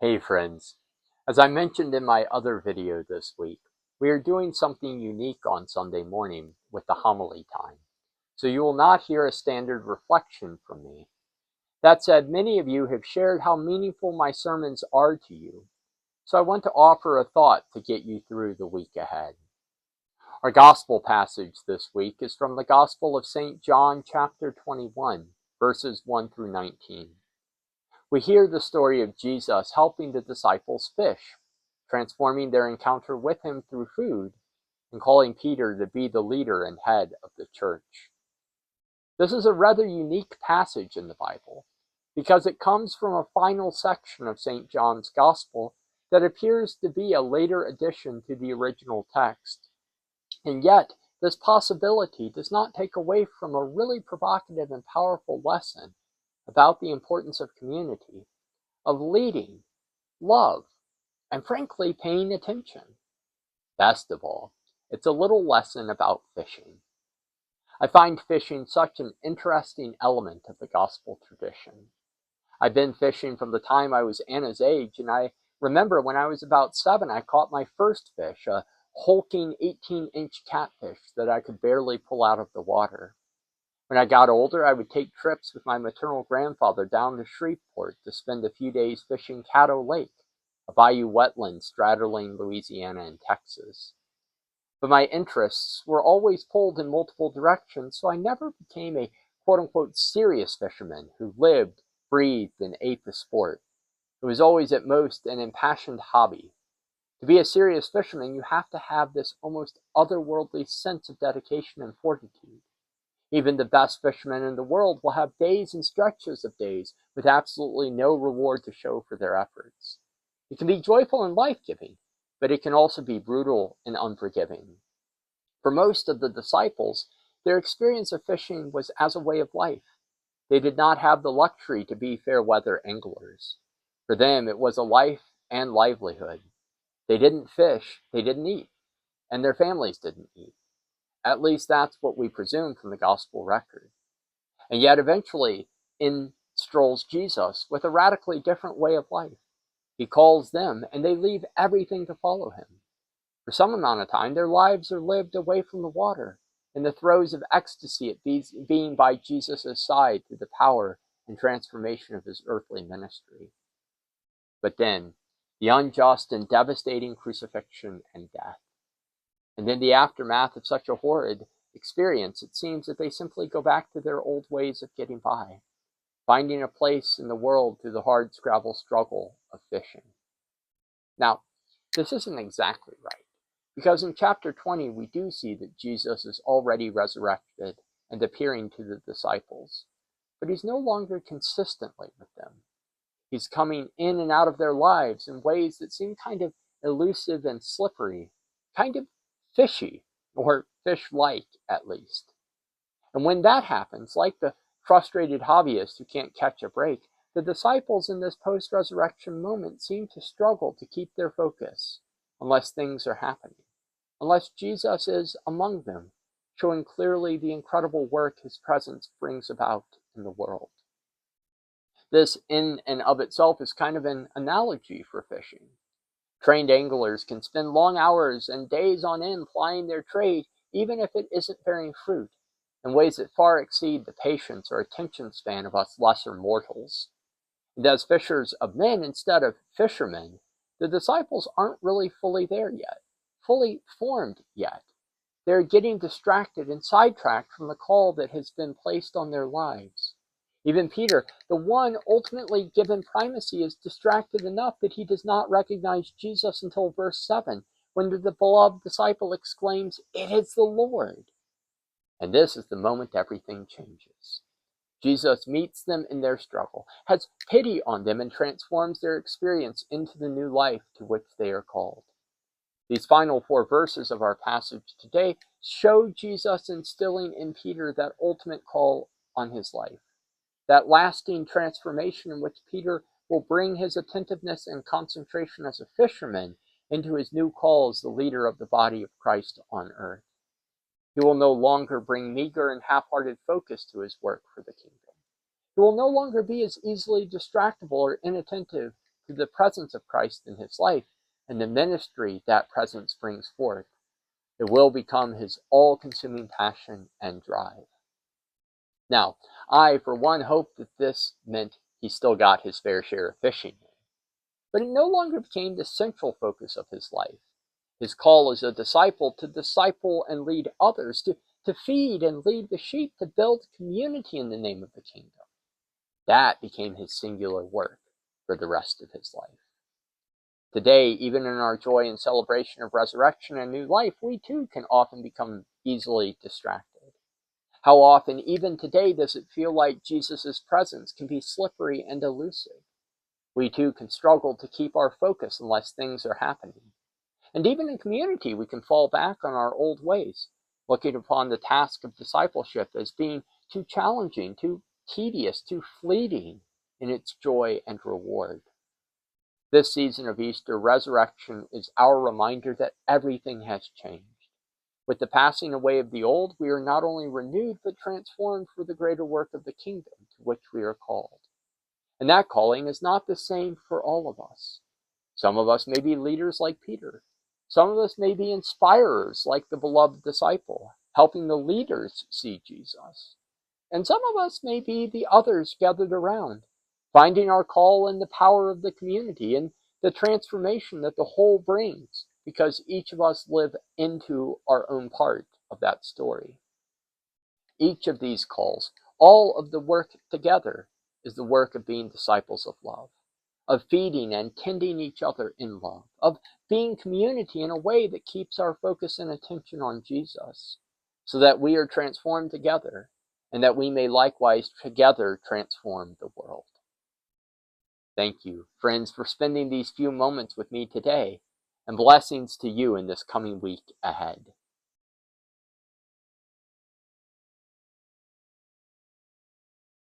Hey friends, as I mentioned in my other video this week, we are doing something unique on Sunday morning with the homily time. So you will not hear a standard reflection from me. That said, many of you have shared how meaningful my sermons are to you. So I want to offer a thought to get you through the week ahead. Our gospel passage this week is from the Gospel of St. John chapter 21, verses 1 through 19. We hear the story of Jesus helping the disciples fish, transforming their encounter with him through food, and calling Peter to be the leader and head of the church. This is a rather unique passage in the Bible, because it comes from a final section of St. John's Gospel that appears to be a later addition to the original text. And yet, this possibility does not take away from a really provocative and powerful lesson about the importance of community, of leading, love, and frankly, paying attention. Best of all, it's a little lesson about fishing. I find fishing such an interesting element of the gospel tradition. I've been fishing from the time I was Anna's age, and I remember when I was about 7, I caught my first fish, a hulking 18-inch catfish that I could barely pull out of the water. When I got older, I would take trips with my maternal grandfather down to Shreveport to spend a few days fishing Caddo Lake, a bayou wetland straddling Louisiana and Texas. But my interests were always pulled in multiple directions, so I never became a quote-unquote serious fisherman who lived, breathed, and ate the sport. It was always at most an impassioned hobby. To be a serious fisherman, you have to have this almost otherworldly sense of dedication and fortitude. Even the best fishermen in the world will have days and stretches of days with absolutely no reward to show for their efforts. It can be joyful and life-giving, but it can also be brutal and unforgiving. For most of the disciples, their experience of fishing was as a way of life. They did not have the luxury to be fair-weather anglers. For them, it was a life and livelihood. They didn't fish, they didn't eat, and their families didn't eat. At least that's what we presume from the gospel record. And yet eventually in strolls Jesus with a radically different way of life. He calls them and they leave everything to follow him. For some amount of time, their lives are lived away from the water, in the throes of ecstasy at being by Jesus' side through the power and transformation of his earthly ministry. But then, the unjust and devastating crucifixion and death. And in the aftermath of such a horrid experience, it seems that they simply go back to their old ways of getting by, finding a place in the world through the hard scrabble struggle of fishing. Now, this isn't exactly right, because in chapter 20 we do see that Jesus is already resurrected and appearing to the disciples, but he's no longer consistently with them. He's coming in and out of their lives in ways that seem kind of elusive and slippery, kind of fishy, or fish-like at least. And when that happens, like the frustrated hobbyist who can't catch a break, the disciples in this post-resurrection moment seem to struggle to keep their focus unless things are happening, unless Jesus is among them, showing clearly the incredible work his presence brings about in the world. This in and of itself is kind of an analogy for fishing. Trained anglers can spend long hours and days on end plying their trade, even if it isn't bearing fruit, in ways that far exceed the patience or attention span of us lesser mortals. And as fishers of men instead of fishermen, the disciples aren't really fully there yet, fully formed yet. They're getting distracted and sidetracked from the call that has been placed on their lives. Even Peter, the one ultimately given primacy, is distracted enough that he does not recognize Jesus until verse 7, when the beloved disciple exclaims, "It is the Lord." And this is the moment everything changes. Jesus meets them in their struggle, has pity on them, and transforms their experience into the new life to which they are called. These final 4 verses of our passage today show Jesus instilling in Peter that ultimate call on his life. That lasting transformation in which Peter will bring his attentiveness and concentration as a fisherman into his new call as the leader of the body of Christ on earth. He will no longer bring meager and half-hearted focus to his work for the kingdom. He will no longer be as easily distractible or inattentive to the presence of Christ in his life and the ministry that presence brings forth, it will become his all-consuming passion and drive. Now, I, for one, hope that this meant he still got his fair share of fishing in, but it no longer became the central focus of his life. His call as a disciple to disciple and lead others, to feed and lead the sheep, to build community in the name of the kingdom. That became his singular work for the rest of his life. Today, even in our joy and celebration of resurrection and new life, we too can often become easily distracted. How often, even today, does it feel like Jesus' presence can be slippery and elusive? We too can struggle to keep our focus unless things are happening. And even in community, we can fall back on our old ways, looking upon the task of discipleship as being too challenging, too tedious, too fleeting in its joy and reward. This season of Easter resurrection is our reminder that everything has changed. With the passing away of the old, we are not only renewed, but transformed for the greater work of the kingdom to which we are called. And that calling is not the same for all of us. Some of us may be leaders like Peter. Some of us may be inspirers like the beloved disciple, helping the leaders see Jesus. And some of us may be the others gathered around, finding our call in the power of the community and the transformation that the whole brings, because each of us live into our own part of that story. Each of these calls, all of the work together, is the work of being disciples of love, of feeding and tending each other in love, of being community in a way that keeps our focus and attention on Jesus, so that we are transformed together, and that we may likewise together transform the world. Thank you, friends, for spending these few moments with me today, and blessings to you in this coming week ahead.